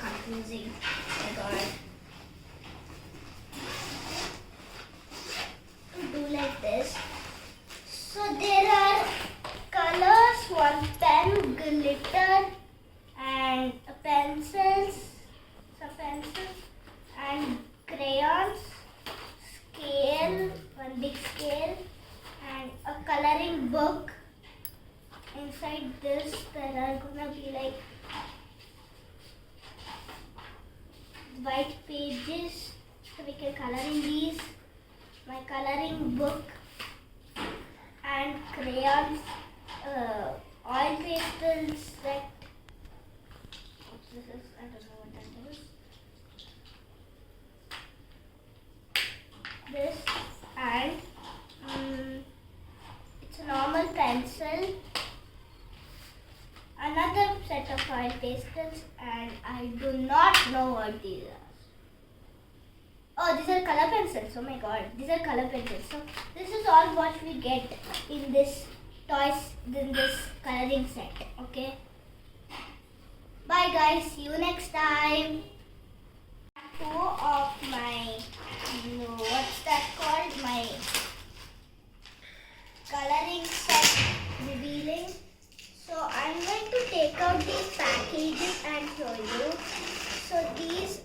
confusing. Oh my god. Do like this. So there are colors, one pen, glitter, and pencils, some pencils, and crayons, scale, one big scale, and a coloring book. Inside this, there are gonna be like white pages, so we can color in these. My coloring book and crayons, oil pastel set. This is, I don't know what that is. This and it's a normal pencil. Another set of oil pastels, and I do not know what these are. Oh, these are color pencils. Oh my god, these are color pencils. So this is all what we get in this toys, in this coloring set. Okay. Bye guys. See you next time. Two of my, what's that called? My coloring set revealing. So I'm going to take out these packages and show you. So these